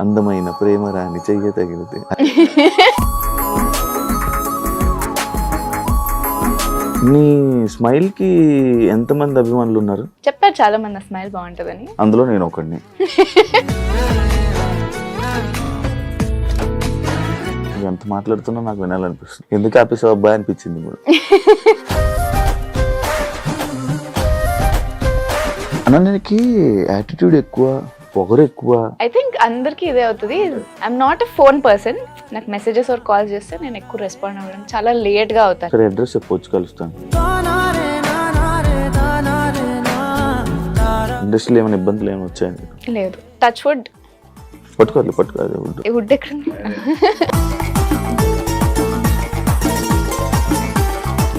అందమైన ప్రేమ రాని చెయ్య తగిలితే. నీ స్మైల్ కి ఎంతమంది అభిమానులు ఉన్నారు? చెప్పారు చాలా మంది నా స్మైల్ బాగుంటుందని. అందులో నేను ఒకడిని. ఎంత మాట్లాడుతున్నా నాకు వినాలనిపిస్తుంది. ఎందుకు ఆపేసావు అబ్బాయి అనిపించింది కూడా. అనన్యకి యాటిట్యూడ్ ఎక్కువ, పొగరు ఎక్కువ. ఐ థింక్ అందరికి ఇదే అవుతుంది. I'm not a phone person. నాకు మెసేజెస్ ఆర్ కాల్ చేస్తే నేను ఎక్కువ రెస్పాండ్ అవ్వడం చాలా లేట్ గా అవుతాను. సరే అడ్రస్ చెప్పొచ్చు, కలుస్తాను. ఇండస్ట్రీలో ఏమైనా ఇబ్బందులు ఏమైనా వచ్చాయండి? లేదు. Touch wood. పట్టుకోవాలి వుడ్ ఎక్కడ?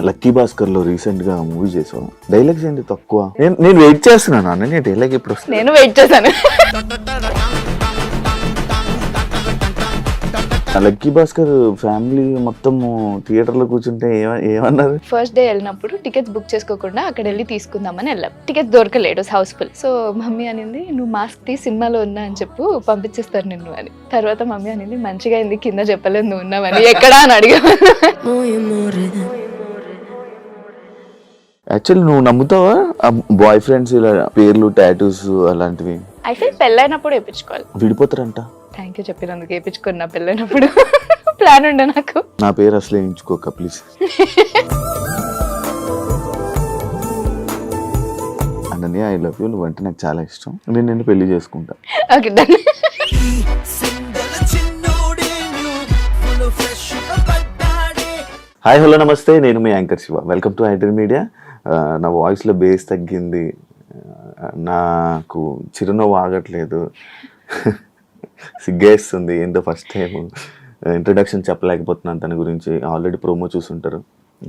లక్కీ భాస్కర్ లో రీసెంట్ గా మూవీ చేసాం. డైలాగ్స్ ఏంటి తక్కువ? నేను వెయిట్ చేస్తున్నాను అన్న. నేను డైలాగ్ ఎప్పుడు వస్తుంది? నేను వెయిట్ చేశాను. లక్కీ భాస్కర్ ఫ్యామిలీ మొత్తం థియేటర్ లో కూర్చుంటే ఏమన్నారు? ఫస్ట్ డే వెళ్ళినప్పుడు టికెట్స్ బుక్ చేసుకోకుండా అక్కడ వెళ్ళి తీసుకుందామని వెళ్ళాం. టికెట్స్ దొరకలేడు, హౌస్ఫుల్. సో మమ్మీ అనింది, నువ్వు మాస్క్ తీ, సినిమాలో ఉన్నా అని చెప్పు, పంపించేస్తారు నిన్ను అని. తర్వాత మమ్మీ అనింది, మంచిగా అయింది కింద చెప్పలేదు నువ్వు ఉన్నావని. ఎక్కడా అని అడిగా. యాక్చువల్లీ నువ్వు నమ్ముతావా బాయ్ ఫ్రెండ్స్ ఇలా పేర్లు, టాటూస్ అలాంటివి? ఐ ఫీల్ పెళ్ళైనప్పుడు వేయించుకోవాలి. విడిపోతారంట. థ్యాంక్ యూ చెప్పినందుకు. వేయించుకున్నా పెళ్ళైనప్పుడు. ప్లాన్ ఉండే నాకు. నా పేరు అసలు వేయించుకోక please. Ananya, I love you. నువ్వంటే నాకు చాలా ఇష్టం. నేను నిన్ను పెళ్లి చేసుకుంటా. Okay done. హాయ్, హలో, నమస్తే. నేను మీ anchor Shiva. Welcome to iDream media. నా వాయిస్లో బేస్ తగ్గింది, నాకు చిరునవ్వు ఆగట్లేదు, సిగ్గేస్తుంది. ఏంటో ఫస్ట్ టైం ఇంట్రడక్షన్ చెప్పలేకపోతున్నాను తన గురించి. ఆల్రెడీ ప్రోమో చూసుంటారు,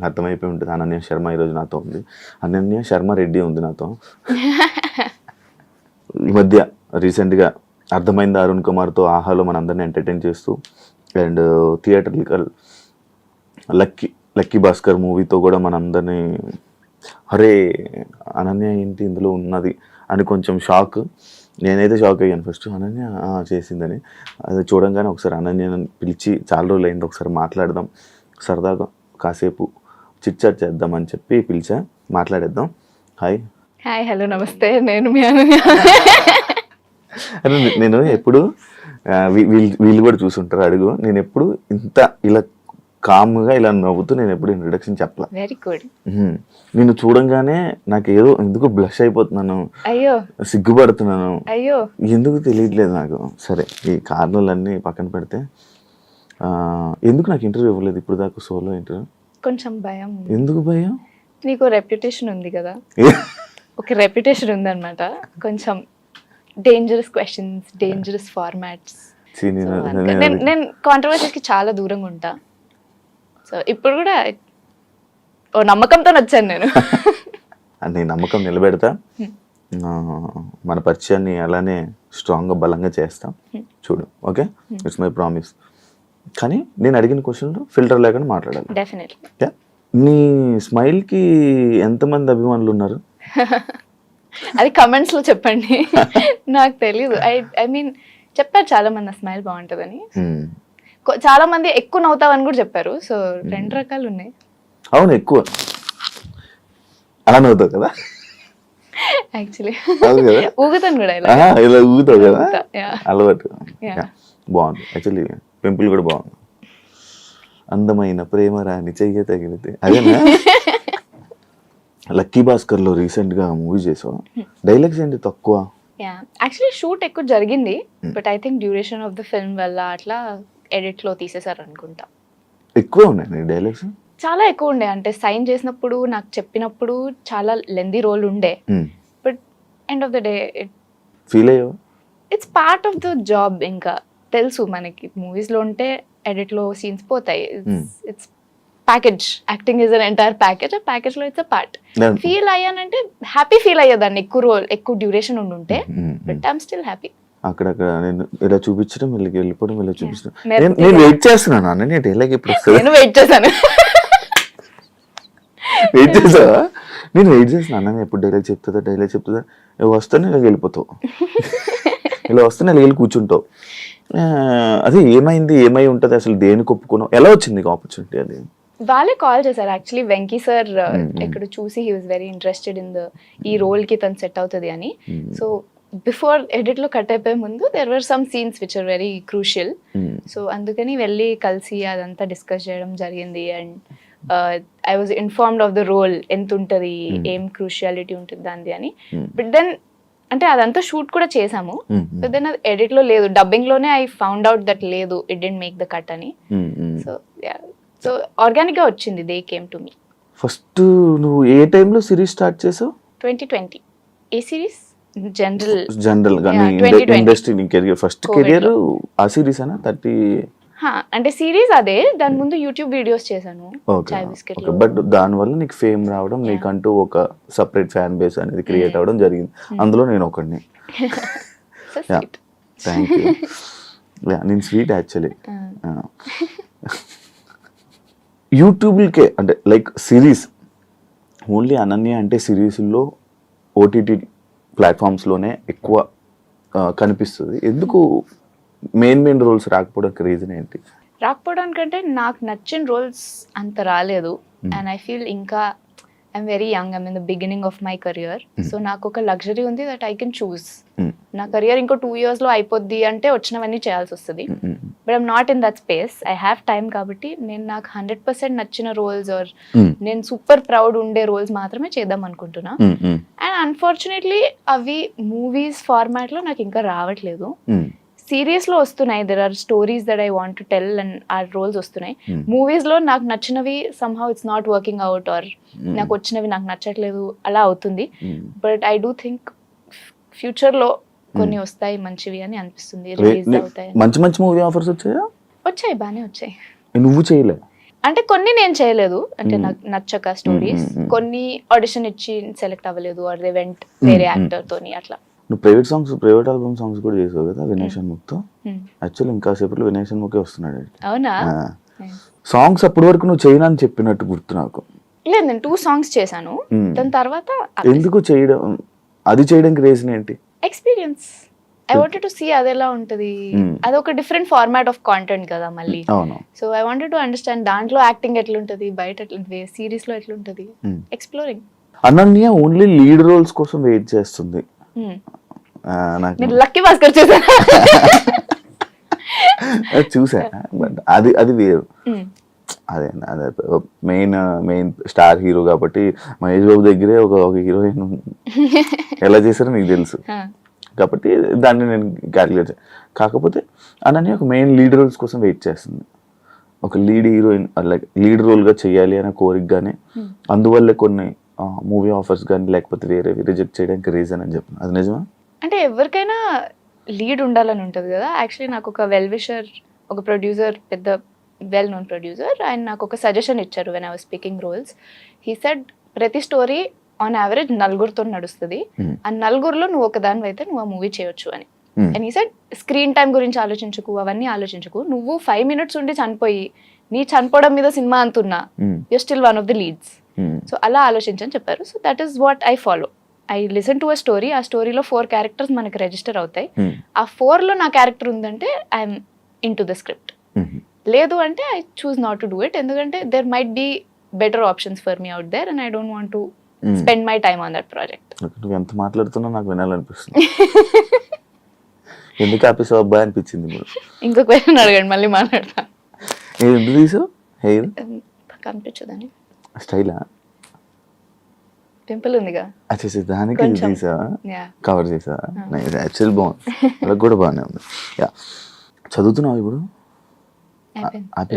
అర్థమైపోయి ఉంటుంది. అనన్య శర్మ ఈరోజు నాతో ఉంది. అనన్య శర్మ రెడ్డి ఉంది నాతో. ఈ మధ్య రీసెంట్గా అర్థమైంది అరుణ్ కుమార్తో ఆహాలో మనందరినీ ఎంటర్టైన్ చేస్తూ, అండ్ థియేటర్కల్ లక్కీ భాస్కర్ మూవీతో కూడా మనందరినీ అరే అనన్య ఏంటి ఇందులో ఉన్నది అని కొంచెం షాక్. నేనైతే షాక్ అయ్యాను ఫస్ట్, అనన్య చేసిందని. అది చూడంగానే ఒకసారి అనన్యని పిలిచి, చాలా రోజులు అయింది, ఒకసారి మాట్లాడదాం, సరదాగా కాసేపు చిట్ చాట్ చేద్దాం అని చెప్పి పిలిచా. మాట్లాడేద్దాం. హాయ్. హాయ్, హలో, నమస్తే. నేను మీ అనన్య. నేను ఎప్పుడు వీళ్ళు కూడా చూసుంటారు, అడుగు. నేను ఎప్పుడు ఇంత ఇలా కామ్గా ఇలా నవ్వుతూ నేను ఎప్పుడు ఇంట్రడక్షన్ చెప్పలే. Very good. నిన్ను చూడంగానే నాకు ఏదో ఎందుకు బ్లష్ అయిపోతున్నాను, అయ్యో సిగ్గుపడుతున్నాను, అయ్యో ఎందుకు తెలియట్లేదు నాకు. సరే, ఈ కారణాలన్నీ పక్కన పెడితే ఎందుకు నాకు ఇంటర్వ్యూ ఇవ్వలేదు ఇప్పుడు దాకా, సోలో ఇంటర్వ్యూ? కొంచెం భయం. ఎందుకు భయం? నీకు రెప్యుటేషన్ ఉంది కదా. ఒక రెప్యుటేషన్ ఉందన్నమాట. కొంచెం డేంజరస్ క్వశ్చన్స్, డేంజరస్ ఫార్మాట్స్. నేను కాంట్రవర్సీస్కి చాలా దూరంగా ఉంటా. సో ఇప్పుడు కూడా ఓ నమ్మకంతో వచ్చాను నేను. నేను నమ్మకం నిలబెడతా. మన పరిచయాన్ని అలానే స్ట్రాంగ్గా, బలంగా చేస్తాం. చూడు, ఓకే? It's my promise. కానీ నేను అడిగిన క్వశ్చన్లు ఫిల్టర్ లేకుండా మాట్లాడాలి. డెఫినెట్లీ. నీ స్మైల్కి ఎంతమంది అభిమానులు ఉన్నారు? అది కమెంట్స్లో చెప్పండి. నాకు తెలీదు. ఐ మీన్ చెప్పారు చాలా మంది నా స్మైల్ బాగుంటుందని. చాలా మంది ఎక్కువ నవ్వుతావని కూడా చెప్పారు. సో 2 రకాలు ఉన్నాయి. అవును, ఎక్కువ అలా నవ్వుతావు కదా. యాక్చువల్లీ ఊగుతాను కూడా, ఇలా ఊగుతావు కదా, అలవాటు. బాగుంది. యాక్చువల్లీ పింపుల్ కూడా బాగుంది. అందమైన ప్రేమ రాని చెయ్య తగిలితే, అదేనా? లక్కీ భాస్కర్ లో రీసెంట్ గా మూవీ చేసావు. డైలాగ్స్ ఏంటి తక్కువ? యాక్చువల్లీ షూట్ ఎక్కువ జరిగింది, but I think duration of the film వల్ల అట్లా ఎడిట్ లో తీసేసారు అనుకుంటా. ఎక్కువ ఉన్నాయి డైలాగ్స్? చాలా ఎక్కువ ఉండే. అంటే సైన్ చేసినప్పుడు నాకు చెప్పినప్పుడు చాలా లెందీ రోల్ ఉండే, but end of the day feel అయ్యో, it's part of the job. ఇంకా తెలుసు మనకి మూవీస్ లో ఉంటే ఎడిట్ లో సీన్స్ పోతాయి. It's package. Acting is an entire package. ఆ ప్యాకేజ్ లో ఇట్స్ అ పార్ట్. ఫీల్ అయ్యానంటే హ్యాపీ ఫీల్ అయ్యేదాన్ని ఎక్కువ రోల్, ఎక్కువ డ్యూరేషన్ ఉంటే, బట్ ఐఎమ్ స్టిల్ హ్యాపీ. అక్కడక్కడ నేను ఇలా చూపించడం, వెళ్ళిపోవడం, ఇలా చూపించడం. నేను వెయిట్ చేస్తున్నాను అన్న. నేను డైలాగ్ ఎప్పుడు? నేను వెయిట్ చేశాను. వెయిట్ చేసావా? నేను వెయిట్ చేసిన అన్న, ఎప్పుడు డైలాగ్ చెప్తుందా వస్తాను, ఇలా వెళ్ళిపోతావు. ఇలా వస్తే నేను వెళ్ళి కూర్చుంటావు. అదే ఏమై ఉంటుంది అసలు, దేనికి ఒప్పుకున్నావు, ఎలా వచ్చింది నీకు ఆపర్చునిటీ? అది వాళ్ళే కాల్ చేశారు యాక్చువల్లీ. వెంకీ సార్ ఇక్కడ చూసి he was very interested in ఈ రోల్ కి తను సెట్ అవుతుంది అని. సో బిఫోర్ ఎడిట్ లో కట్ అయిపోయే ముందు there were some scenes which are very crucial. So అందుకని వెళ్ళి కలిసి అదంతా డిస్కస్ చేయడం జరిగింది. And I was informed of the role, ఎంత ఉంటుంది, ఏం క్రూషియాలిటీ ఉంటుంది దాన్ని అని. బట్ దెన్ అంటే అదంతా షూట్ కూడా చేసాము. బట్ దెన్ అది ఎడిట్ లో లేదు, డబ్బింగ్ లోనే ఐ ఫౌండ్ అవుట్ దట్ లేదు, it didn't make the cut అని. సో ఆర్గానిక్ గా వచ్చింది, they came to me. First నువ్వు ఏ టైంలో సిరీస్ స్టార్ట్ చేసావు? 2020. ఏ సిరీస్? జనరల్ గా ఇండస్ట్రీ కెరియర్, ఫస్ట్ కెరియర్ ఆ సిరీస్ అనా? 30 అంటే సిరీస్ అదే, దాని ముందు యూట్యూబ్ వీడియోస్ చేశాను. బట్ దాని వల్ల నీకు ఫేమ్ రావడం, నీకంటూ ఒక సపరేట్ ఫ్యాన్ బేస్ అనేది క్రియేట్ అవ్వడం జరిగింది. అందులో నేను ఒకడిని. Thank you. నేను స్వీట్ యాక్చువల్లీ. యూట్యూబ్కే అంటే లైక్ సిరీస్ ఓన్లీ అనన్య అంటే సిరీస్లో ఓటీటీ ప్లాట్ఫామ్స్లోనే ఎక్కువ కనిపిస్తుంది. ఎందుకు మెయిన్ రోల్స్ రాకపోవడానికి రీజన్ ఏంటి? రాకపోవడానికంటే నాకు నచ్చిన రోల్స్ అంత రాలేదు. అండ్ ఐ ఫీల్ ఇంకా I'm very young, I'm in the beginning of my career. So నాకు ఒక లగ్జరీ ఉంది దట్ ఐ కెన్ చూస్. నా కెరియర్ ఇంకో 2 years లో అయిపోద్ది అంటే వచ్చినవన్నీ చేయాల్సి వస్తుంది. But I'm not in that space, I have time. కాబట్టి నేను నాకు 100% నచ్చిన రోల్స్ ఆర్ నేను సూపర్ ప్రౌడ్ ఉండే రోల్స్ మాత్రమే చేద్దాం అనుకుంటున్నా. అండ్ అన్ఫార్చునేట్లీ అవి మూవీస్ ఫార్మాట్ లో నాకు ఇంకా రావట్లేదు. సిరీస్ లో వస్తున్నాయి, there are stories that I want to tell and ఆ రోల్స్ వస్తున్నాయి. మూవీస్ లో నాకు నచ్చినవి somehow it's not working out, or నాకు వచ్చినవి నాకు నచ్చట్లేదు, అలా అవుతుంది. But I do think future లో కొన్ని వస్తాయి మంచివి అని అనిపిస్తుంది, రిలీజ్ అవుతాయి. మంచి మూవీ ఆఫర్స్ వచ్చాయి, బాగానే వచ్చాయి. నువ్వు చేయలే అంటే కొన్ని నేను చేయలేదు, అంటే నాకు నచ్చక స్టోరీస్. కొన్ని ఆడిషన్ ఇచ్చి సెలెక్ట్ అవ్వలేదు, ఆర్ దే వెంట్ వేరే యాక్టర్ తోని అట్లా. నువ్వు ప్రైవేట్ ఆల్బమ్ సాంగ్స్ కూడా చేసావు కదా వినయ్ షణ్ముఖ్తో. యాక్చువల్లీ ఇంకా సేపట్లో వినయ్ షణ్ముఖే వస్తున్నాడు. అవునా? సాంగ్స్ అప్పటి వరకు నువ్వు చేయనని చెప్పినట్టు గుర్తు నాకు. లేదు, నేను 2 songs చేశాను. దాని తర్వాత ఎందుకు చేయడం, అది చేయడానికి రీజన్ ఏంటి? Experience. I wanted to see అది ఎలా ఉంటది. అది ఒక డిఫరెంట్ ఫార్మాట్ ఆఫ్ కాంటెంట్ కదా మళ్ళీ. So I wanted to understand దాంట్లో యాక్టింగ్ ఎట్లుంటది, బయట ఎట్లుంటది, సిరీస్ లో ఎట్లుంటది, exploring. Ananya only lead roles కోసం వెయిట్ చేస్తుంది. లక్కీ భాస్కర్ చూసా, బట్ అది వేరు. అదే మెయిన్ స్టార్ హీరో కాబట్టి మహేష్ బాబు దగ్గరే ఒక హీరోయిన్ ఎలా చేశారో నీకు తెలుసు కాబట్టి దాన్ని నేను క్యాలిక్యులేట్ చేయాలి. కాకపోతే అనన్య ఒక మెయిన్ లీడ్ రోల్స్ కోసం వెయిట్ చేస్తుంది. ఒక లీడ్ హీరోయిన్ లైక్ లీడ్ రోల్గా చేయాలి అనే కోరిక కానీ, అందువల్లే కొన్ని మూవీ ఆఫర్స్ కానీ లేకపోతే వేరే రిజెక్ట్ చేయడానికి రీజన్ అని చెప్పిన, అది నిజమా? అంటే ఎవరికైనా లీడ్ ఉండాలని ఉంటుంది కదా. యాక్చువల్లీ నాకు ఒక వెల్ విషర్, ఒక ప్రొడ్యూసర్, పెద్ద వెల్ నోన్ ప్రొడ్యూసర్, ఆయన నాకు ఒక సజెషన్ ఇచ్చారు when I was speaking roles. He said ప్రతి స్టోరీ ఆన్ యావరేజ్ 4 నడుస్తుంది, ఆ 4లో నువ్వు ఒకదాని అయితే నువ్వు ఆ మూవీ చేయొచ్చు అని. And he said screen time గురించి ఆలోచించకు, అవన్నీ ఆలోచించకు, నువ్వు 5 minutes ఉండి చనిపోయి నీ చనిపోవడం మీద సినిమా అంటున్నా, you still one of the leads. So అలా ఆలోచించని చెప్పారు. So that is what I follow. I listen to a story, ఆ స్టోరీలో 4 characters మనకి రిజిస్టర్ అవుతాయి. ఆ 4లో నా క్యారెక్టర్ ఉందంటే I'm into the script. లేదు అంటే I choose not to do it, ఎందుకంటే there might be better options for me out there and I don't want to spend my time on that project. నువ్వు ఎంత మాట్లాడుతున్నా నాకు వినాలనిపిస్తుంది. ఎందుకు ఆపేసావు అబ్బాయి అనిపించింది. ఇంకో క్వశ్చన్ అడగండి, మళ్ళీ మాట్లాడతా. ఎందుకు తీసావు? హెయిర్ కనిపించదని స్టైలా? పింపుల్ ఉందిగా, దానికి తీసావా, కవర్ చేసావా? యాక్చువల్ బాగుంది, వాళ్ళకి కూడా బాగానే ఉంది. యా, చదువుతున్నావు ఇప్పుడు?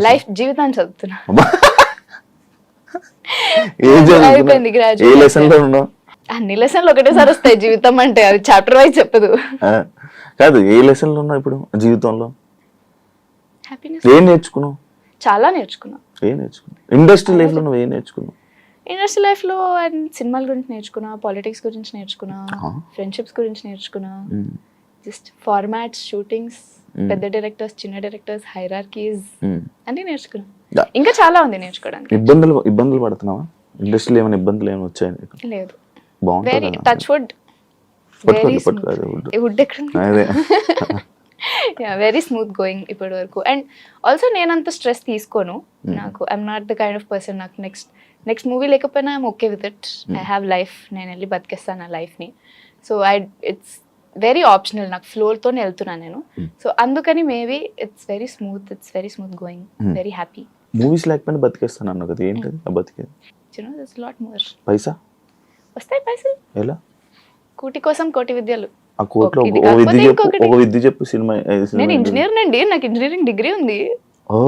లైఫ్ జీవితాన్ని చదువుతున్నా. ఏ లెసన్ లో ఉన్నావు? అన్ని లెసన్లు ఒకటేసారి వస్తాయి జీవితం అంటే, అది చాప్టర్ వైజ్ చెప్పదు. కాదు, ఏ లెసన్ లో ఉన్నావు ఇప్పుడు జీవితంలో? ఏం నేర్చుకున్నావు? చాలా నేర్చుకున్నా. ఏం నేర్చుకున్నావు? ఇండస్ట్రీ లైఫ్ లో నువ్వు ఏం నేర్చుకున్నావు? ఇండస్ట్రీ లైఫ్ లో సినిమాల గురించి నేర్చుకున్నా, పాలిటిక్స్ గురించి నేర్చుకున్నా, ఫ్రెండ్షిప్స్ గురించి నేర్చుకున్నా, జస్ట్ ఫార్మాట్స్, షూటింగ్స్, పెద్ద డైరెక్టర్స్, చిన్న డైరెక్టర్స్, హైరార్కీస్ అన్ని నేర్చుకున్నా. ఇంకా చాలా ఉంది నేర్చుకోవడానికి. ఇబ్బందులు పడుతున్నావా ఇండస్ట్రీలో? ఏమైనా ఇబ్బందులు ఏమైనా వచ్చాయి? లేదు, బాగుంటుంది. వెరీ టచ్ వుడ్ పట్టుకోండి పట్టుకోండి wood. వుడ్ ఎక్కడ అదే వెరీ స్మూత్ గోయింగ్ ఇప్పటి వరకు. అండ్ ఆల్సో నేను అంత స్ట్రెస్ తీసుకోను. నాకు I'm not the kind of person నాకు నెక్స్ట్ మూవీ లేకపోయినా I'm okay with it. I have life, నేను వెళ్ళి బతికేస్తాను ఆ లైఫ్ని. సో ఇట్స్ వెరీ ఆప్షనల్, నాకు ఫ్లోర్తోనే వెళ్తున్నాను నేను. సో అందుకని maybe it's very smooth going, very happy. Movies లేకపోయినా బతికేస్తాను అన్న కదా, ఏంటది ఆ బతికేది? This lot more. పైసా వస్తాయి పైసలు, ఎలా? కూటి కోసం కోటి విద్యలు. ఆ కోట్లో ఒకటి ఒక విద్య కాకపోతే చెప్పు, ఇంకొకటి. ఒక విద్య చెప్పు. సినిమా నేను ఇంజనీర్ నండి, నాకు ఇంజనీరింగ్ డిగ్రీ ఉంది. ఓ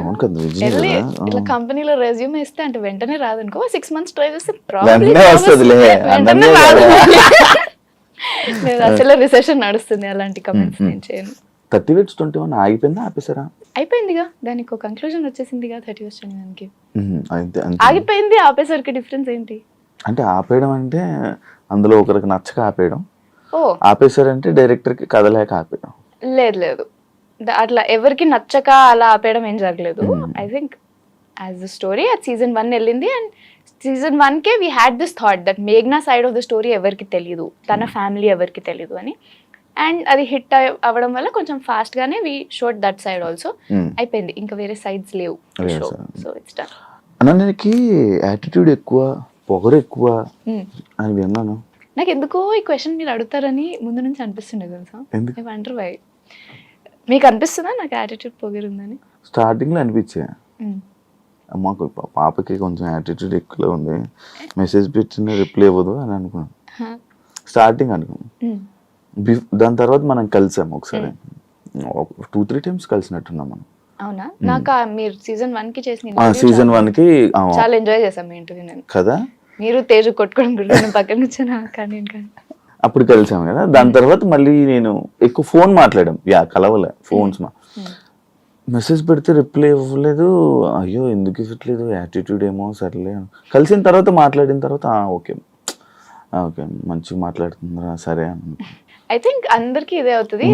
అవును కదా, వెళ్ళి విజయ్ ఇట్లా కంపెనీలో రెజ్యూమ్ ఇస్తే అంటే వెంటనే రాదనుకో, 6 months ట్రై చేస్తే వెంటనే వస్తుందిలే, వెంటనే అందరినీ రాదు. రాదు. లేదు, అసలు రిసెషన్ నడుస్తుంది, అలాంటి కమెంట్స్ నేను చేయను. 30/21 ఆగిపోయిందా ఆపేసారా? అయిపోయిందిగా, దానికి ఒక కంక్లూజన్ వచ్చేసిందిగా 30/21కి. అంతే అంతే. ఆగిపోయింది ఆపేసరికి డిఫరెన్స్ ఏంటి? అంటే ఆపేయడం అంటే అందులో ఒకరికి నచ్చక ఆపేయడం, ఓ ఆపేసారంటే డైరెక్టర్కి కథలేక ఆపేయడం. లేదు అట్లా ఎవరికి నచ్చక అలా ఆపేయడం ఏం జరగలేదు. I think as the story అది season 1 వెళ్ళింది. అండ్ season 1కే we had this thought that మేఘ్నా సైడ్ ఆఫ్ ద స్టోరీ ఎవరికి తెలియదు, తన ఫ్యామిలీ ఎవరికి తెలియదు అని. అండ్ అది హిట్ అవ్వడం వల్ల కొంచెం ఫాస్ట్గానే we showed that side also. అయిపోయింది, ఇంకా వేరే సైడ్స్ లేవు షో. So it's done. అన్నకి యాటిట్యూడ్ ఎక్కువ, పొగరు ఎక్కువ అని విన్నాను. నాకు ఎందుకో ఈ క్వశ్చన్ మీరు అడుగుతారని ముందు నుంచి అనిపిస్తుండే తెలుసా. ఎందుకు? I wonder why. మీకు అనిపిస్తుందా నాకు యాటిట్యూడ్ పొగరుందని? స్టార్టింగ్లో అనిపించే, అమ్మకు పాపకి కొంచెం యాటిట్యూడ్ ఎక్కువ ఉంది, మెసేజ్ పెట్టిన రిప్లై ఇవ్వదు అని అనుకున్నాను. స్టార్టింగ్ అనుకున్నాను. దాని తర్వాత మనం కలిసాము ఒకసారి, 2-3 times కలిసినట్టున్నాం మనం. అవునా? నాకు మీరు season 1కి చేసిన season 1కి చాలా ఎంజాయ్ చేసాం మీ ఇంటర్వ్యూ నేను కదా. మీరు తేజు కొట్టుకోవడం పక్కన కూర్చొని కానీ అప్పుడు కలిసాము కదా. దాని తర్వాత మళ్ళీ నేను ఎక్కువ ఫోన్ మాట్లాడాం, కలవలే ఫోన్స్. మెసేజ్ పెడితే రిప్లై ఇవ్వలేదు, అయ్యో ఎందుకు ఇవ్వట్లేదు, యాటిట్యూడ్ ఏమో, సర్లే. కలిసిన తర్వాత మాట్లాడిన తర్వాత ఓకే ఓకే మంచిగా మాట్లాడుతుందా, సరే అని. ఐ థింక్ అందరికీ ఇదే అవుతుంది.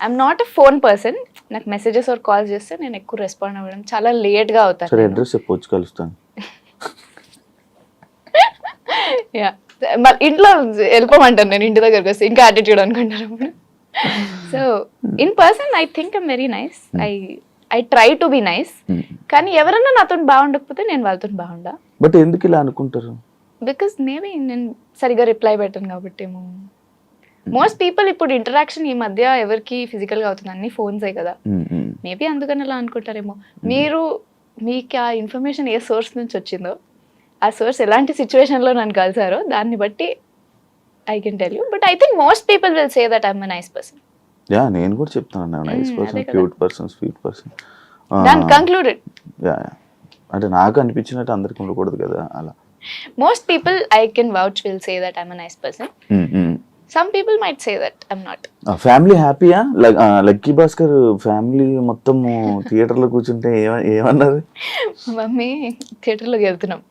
I'm not a phone person. నాకు మెసేజెస్ ఆర్ కాల్స్ చేస్తే నేను ఎక్కువ రెస్పాండ్ అవ్వడం చాలా లేట్గా అవుతాను. సరే అడ్రస్ చెప్పొచ్చు, కలుస్తాను. యా, ఇంట్లో వెళ్ళిపోమంటాను నేను, ఇంటి దగ్గరకు వస్తే ఇంకా యాటిట్యూడ్ అనుకుంటారు అప్పుడు. So in person I think I'm very nice. I try to be nice. కానీ ఎవరన్నా నాతో బాగుండకపోతే నేను వాళ్ళతో బాగుండా. బట్ ఎందుకు ఇలా అనుకుంటారు? బికాస్ మేబీ నేను సరిగా రిప్లై పెట్టాను కాబట్టి ఏమో. మోస్ట్ పీపుల్ ఇప్పుడు ఇంటరాక్షన్ ఈ మధ్య ఎవరికి ఫిజికల్గా అవుతుంది, అన్ని ఫోన్సే కదా. మేబీ అందుకని అలా అనుకుంటారేమో. మీకు ఆ ఇన్ఫర్మేషన్ ఏ సోర్స్ నుంచి వచ్చిందో, ఆ సోర్స్ ఎలాంటి సిచ్యువేషన్లో నన్ను కలిసారో దాన్ని బట్టి I can tell you. But I think most people will say that I'm a nice person. Yeah, నేను కూడా చెప్తాను nice person, cute person, sweet person. దాన్ని కంక్లూడెడ్. యా, అంటే నాకు అనిపించినట్టు అందరికి ఉండకూడదు కదా అలా. Most people I can vouch will say that I'm a nice person. Some people might say that I'm not. Family హ్యాపీయా? లక్కీ భాస్కర్ ఫ్యామిలీ మొత్తం థియేటర్లో కూర్చుంటే ఏమన్నారు? మమ్మీ థియేటర్లోకి వెళ్తున్నాం.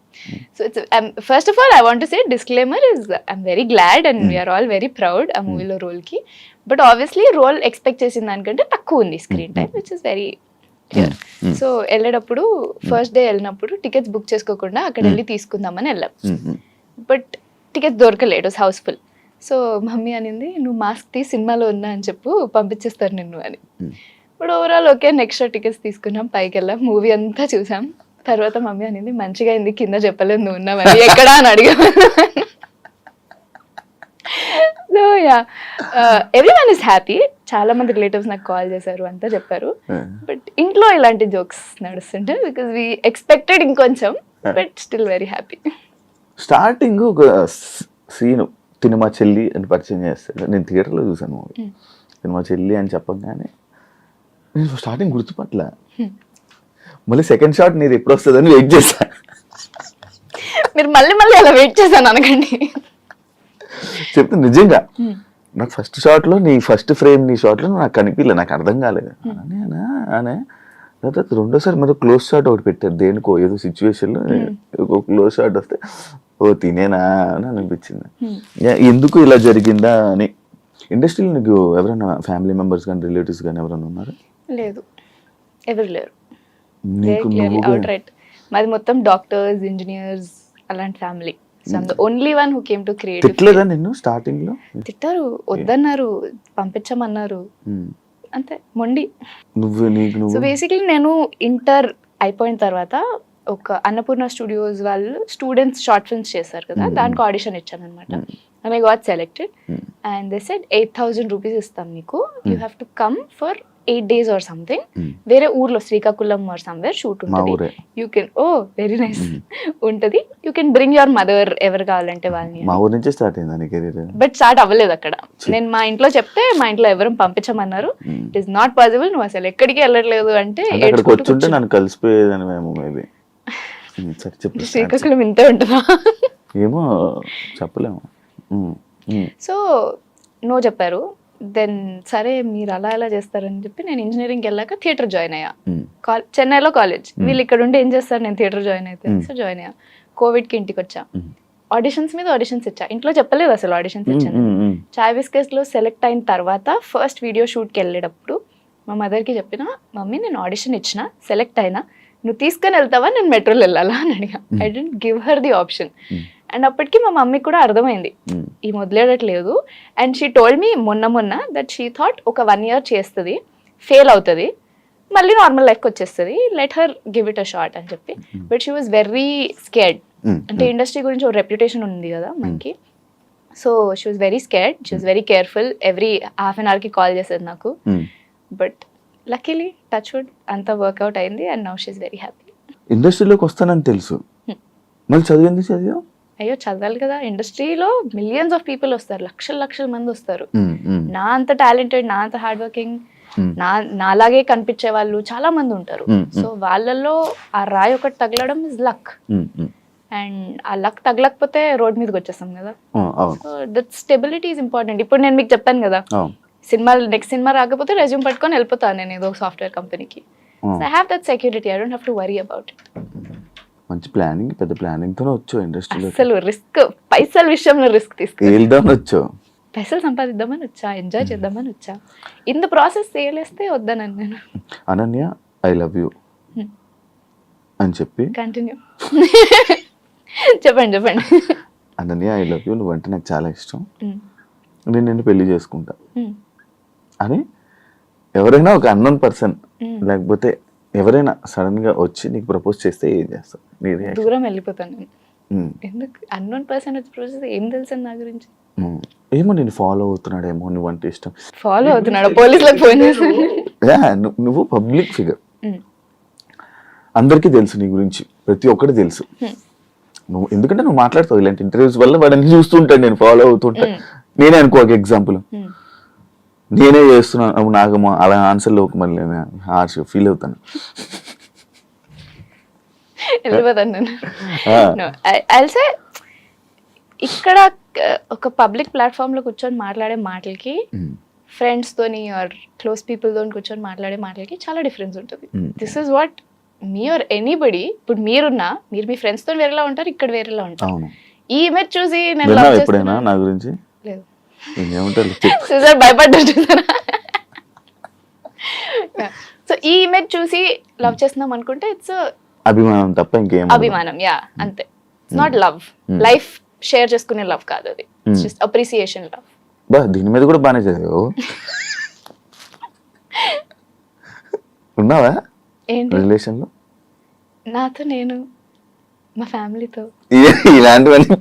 So it's first of all I want to say disclaimer is I'm very glad and we're all very proud ఆ మూవీలో రోల్కి. బట్ ఆబ్వియస్లీ రోల్ ఎక్స్పెక్ట్ చేసిన దానికంటే తక్కువ ఉంది screen time, which is very clear. So వెళ్ళేటప్పుడు ఫస్ట్ డే వెళ్ళినప్పుడు tickets book చేసుకోకుండా అక్కడ వెళ్ళి తీసుకుందామని వెళ్ళాం. బట్ టికెట్స్ దొరకలేదు, it was house full. So mummy అనింది, నువ్వు మాస్క్ తీసి సినిమాలో ఉన్నా అని చెప్పు, పంపించేస్తారు నిన్ను అని. ఇప్పుడు ఓవరాల్ ఓకే, నెక్స్ట్ టికెట్స్ తీసుకున్నాం, పైకి వెళ్ళాం, మూవీ అంతా చూసాం. తర్వాత మమ్మీ అనింది, మంచిగా అయింది కింద చెప్పలేదు నువ్వు ఉన్నావని, ఎక్కడా అని అడిగా. So yeah, everyone is happy. చాలా మంది రిలేటివ్స్ నాకు కాల్ చేశారు, అంతా చెప్పారు. బట్ ఇంట్లో ఇలాంటి జోక్స్ నడుస్తుంటే బికాస్ వీ ఎక్స్పెక్టెడ్ ఇంకొంచెం, but still very happy. Starting ఒక సీను, సినిమా చెల్లి అని పరిచయం చేస్తాడు. నేను థియేటర్లో చూసాను మూవీ. సినిమా చెల్లి అని చెప్పగానే నేను స్టార్టింగ్ గుర్తుపట్ల, మళ్ళీ సెకండ్ షాట్ నీది ఎప్పుడు వస్తుందని వెయిట్ చేశా. మీరు మళ్ళీ అలా వెయిట్ చేశాను అనకండి. చెప్తే నిజంగా నాకు ఫస్ట్ షాట్లో నీ ఫస్ట్ ఫ్రేమ్ నీ షాట్లో నాకు కనిపించలే, నాకు అర్థం కాలేదు. అనే తర్వాత రెండోసారి మరి క్లోజ్ షాట్ ఒకటి పెట్టారు, దేనికో ఏదో సిచ్యువేషన్లో ఒక క్లోజ్ షాట్ వస్తే ఓ తినేనా అని అనిపించింది. ఎందుకు ఇలా జరిగిందా అని. ఇండస్ట్రీలో నీకు ఎవరైనా ఫ్యామిలీ మెంబర్స్ కానీ రిలేటివ్స్ కానీ ఎవరైనా ఉన్నారా? లేదు, ఎవరు లేరు. మాది మొత్తం డాక్టర్స్, ఇంజనీర్స్ అలాంటి family. I'm the only one who came to creative. తిట్టలేదా నిన్ను స్టార్టింగ్ లో? తిట్టారు, వద్దన్నారు, పంపించమన్నారు, అంతే మొండి. సో బేసిక్లీ నేను ఇంటర్ అయిపోయిన తర్వాత ఒక అన్నపూర్ణ స్టూడియోస్ వాళ్ళు స్టూడెంట్స్ షార్ట్ ఫిల్మ్స్ చేశారు కదా, దానికి ఆడిషన్ ఇచ్చాను అనమాట. And I got selected and they said 8,000 rupees ఇస్తాం మీకు, you have to come for 8 days or something. వేరే ఊర్లో శ్రీకాకుళం ఆర్ సమ్వేర్ షూట్ ఉంటుంది. You can, oh very nice ఉంటుంది, you can bring your mother, ఎవరు కావాలంటే వాళ్ళని. మా ఊరు నుంచి స్టార్ట్ అయింది కెరీర్. బట్ స్టార్ట్ అవ్వలేదు అక్కడ. నేను మా ఇంట్లో చెప్తే మా ఇంట్లో ఎవరు పంపించమన్నారు. ఇట్ ఈస్ నాట్ పాసిబుల్, నువ్వు అసలు ఎక్కడికి వెళ్ళట్లేదు అంటే వచ్చుంటే నన్ను కలిసిపోయేదని మేము మేబీ. శ్రీకాకుళం ఇంతే ఉంటుందా ఏమో చెప్పలేము. సో నో చెప్పారు. దెన్ సరే మీరు అలా ఎలా చేస్తారని చెప్పి నేను ఇంజనీరింగ్కి వెళ్ళాక థియేటర్ జాయిన్ అయ్యా. చెన్నైలో కాలేజ్, వీళ్ళు ఇక్కడ ఉండి ఏం చేస్తారు, నేను థియేటర్ జాయిన్ అయితే సో జాయిన్ అయ్యా. కోవిడ్కి ఇంటికి వచ్చా, ఆడిషన్స్ మీద ఆడిషన్స్ ఇచ్చా, ఇంట్లో చెప్పలేదు అసలు ఆడిషన్స్ ఇచ్చాను. చాయ్ బిస్కెట్స్లో సెలెక్ట్ అయిన తర్వాత ఫస్ట్ వీడియో షూట్కి వెళ్ళేటప్పుడు మా మదర్కి చెప్పిన, మమ్మీ నేను ఆడిషన్ ఇచ్చిన, సెలెక్ట్ అయినా, నువ్వు తీసుకొని వెళ్తావా, నేను మెట్రోలో వెళ్ళాలా అని అడిగా. I didn't give her the option. And అప్పటికి మా మమ్మీకి కూడా అర్థమైంది ఈ మొదలేడట్లేదు. అండ్ షీ టోల్డ్ మీ మొన్న దట్ షీ థాట్ ఒక 1 year చేస్తుంది, ఫెయిల్ అవుతుంది, మళ్ళీ నార్మల్ లైఫ్కి వచ్చేస్తుంది, let her give it a shot అని చెప్పి. But she was very scared. అంటే ఇండస్ట్రీ గురించి ఒక రెప్యుటేషన్ ఉంది కదా మనకి. So she was very scared, she was very careful. Every half an అవర్కి కాల్ చేసేది నాకు. బట్ లక్కీలీ టచ్ వుడ్ అంతా వర్కౌట్ అయింది and now she is very happy. ఇండస్ట్రీలోకి వస్తానని తెలుసు, మళ్ళీ చదివింది చదివా? అయ్యో చదవాలి కదా, ఇండస్ట్రీలో మిలియన్స్ ఆఫ్ పీపుల్ వస్తారు, లక్షల మంది వస్తారు. నా అంత టాలెంటెడ్, నా అంత హార్డ్ వర్కింగ్, నాలాగే కనిపించే వాళ్ళు చాలా మంది ఉంటారు. సో వాళ్ళల్లో ఆ రాయి ఒకటి తగలడం ఇస్ లక్. అండ్ ఆ లక్ తగలకపోతే రోడ్ మీదకి వచ్చేస్తాం కదా. So that stability is important. ఇప్పుడు నేను మీకు చెప్పాను కదా, నెక్స్ట్ సినిమా రాకపోతే రెజ్యూమ్ పట్టుకొని వెళ్ళిపోతాను నేను ఏదో సాఫ్ట్వేర్ కంపెనీకి. So I have that security, I don't have to worry about it. మంచి ప్లానింగ్, పెద్ద ప్లానింగ్ తో వచ్చావు ఇండస్ట్రీలో. అసలు రిస్క్, పైసల విషయంలో రిస్క్ తీసుకెళ్దామని వచ్చావు, పైసలు సంపాదిద్దామని వచ్చా, ఎంజాయ్ చేద్దామని వచ్చా. ఇంత ప్రాసెస్ చేయలేస్తే వద్దానని నేను. అనన్య ఐ లవ్ యూ అని చెప్పి కంటిన్యూ చెప్పండి. అనన్య ఐ లవ్ యూ, నువ్వంటే నాకు చాలా ఇష్టం, నేను నిన్ను పెళ్లి చేసుకుంటా అని ఎవరైనా ఒక అన్నోన్ పర్సన్ లేకపోతే ఎవరైనా సడన్ గా వచ్చి నీకు ప్రపోజ్ చేస్తే ఏం చేస్తావు? దూరం వెళ్ళిపోతాను నేను. ఎందుకు అన్నోన్ పర్సన్ వచ్చి ప్రపోజ్, ఏం తెలుసు నా గురించి? ఏమో నేను ఫాలో అవుతున్నాడేమో, నువ్వు అంటే ఇష్టం. ఫాలో అవుతున్నాడు, పోలీసులకు ఫోన్ చేస్తాను. నువ్వు పబ్లిక్ ఫిగర్, అందరికీ తెలుసు నీ గురించి, ప్రతి ఒక్కటి తెలుసు. నువ్వు ఎందుకంటే నువ్వు మాట్లాడతావు ఇలాంటి ఇంటర్వ్యూస్ వల్ల, వాడన్నీ చూస్తుంటాను, నేను ఫాలో అవుతుంటా. నేనే అనుకో ఒక ఎగ్జాంపుల్, నేనే చేస్తున్నాను నాకు అలా ఆన్సర్లో ఒక మళ్ళీ హార్ష్ ఫీల్ అవుతాను, వెళ్ళిపోతాను నేను. అయితే ఇక్కడ ఒక పబ్లిక్ ప్లాట్ఫామ్ లో కూర్చొని మాట్లాడే మాటలకి, ఫ్రెండ్స్ తోని ఆర్ క్లోజ్ పీపుల్ తోని కూర్చొని మాట్లాడే మాటలకి చాలా డిఫరెన్స్ ఉంటుంది. This is what me or anybody. ఇప్పుడు మీరున్నా, మీరు మీ ఫ్రెండ్స్ తో వేరేలా ఉంటారు, ఇక్కడ వేరేలా ఉంటారు. ఈ ఇమేజ్ చూసి నేను లవ్ ఎప్పుడైనా నా గురించి లేదు భయపడ్డా. సో ఈ ఇమేజ్ చూసి లవ్ చేస్తున్నాం అనుకుంటే ఇట్స్ అభిమానం తప్ప ఇంకేం. అభిమానం, యా అంతే. It's not love, life share చేసుకునే లవ్ కాదు అది, జస్ట్ అప్రిసియేషన్ లవ్. బా దీని మీద కూడా బాగానే చదివావు. ఉన్నావా ఏంటి రిలేషన్ లో? నాతో నేను, మా ఫ్యామిలీతో ఇలాంటివన్నీ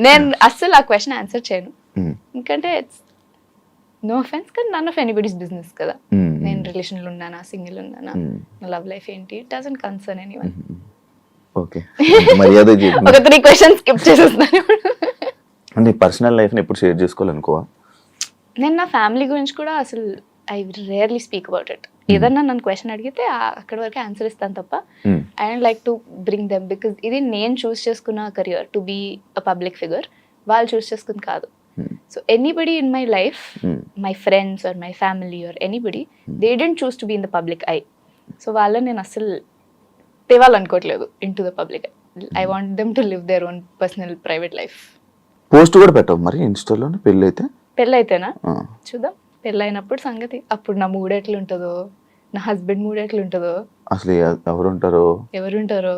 నేను అస్సలు ఆ క్వశ్చన్ ఆన్సర్ చేయను. ఎందుకంటే ఇట్స్ నో అఫెన్స్, కానీ నన్ ఆఫ్ ఎనీబడీస్ బిజినెస్ కదా. నేను రిలేషన్లో ఉన్నానా, సింగిల్ ఉన్నానా, నా లవ్ లైఫ్ ఏంటి, it doesn't concern anyone. Okay, మర్యాద ఒక 3 questions స్కిప్ చేసేస్తాను. నీ పర్సనల్ లైఫ్ ని ఎప్పుడు షేర్ చేసుకోవాలనుకోవా? నేను నా ఫ్యామిలీ గురించి కూడా అసలు I rarely speak about it. ఏదన్నా నన్ను క్వశ్చన్ అడిగితే అక్కడ వరకు ఆన్సర్ ఇస్తాను తప్ప I don't like to bring them, because ఇది నేను చూస్ చేసుకున్న career to be a public figure, వాళ్ళు చూస్ చేసుకుంది కాదు. So anybody in my life, my friends or my family or anybody, they don't choose to be in the public eye. So వాళ్ళని నేను అసలు తేవాలనుకోవట్లేదు into the public I. I want them to live their own personal private life. Post కూడా పెట్టవు మరి ఇన్స్టాలో పెళ్ళైతేనా? చూద్దాం, పెళ్ళైనప్పుడు సంగతి. అప్పుడు నా మూడ్ ఎట్లుంటుందో, నా హస్బెండ్ మూడ్ ఎట్లుంటుందో, అసలు ఎవరుంటారో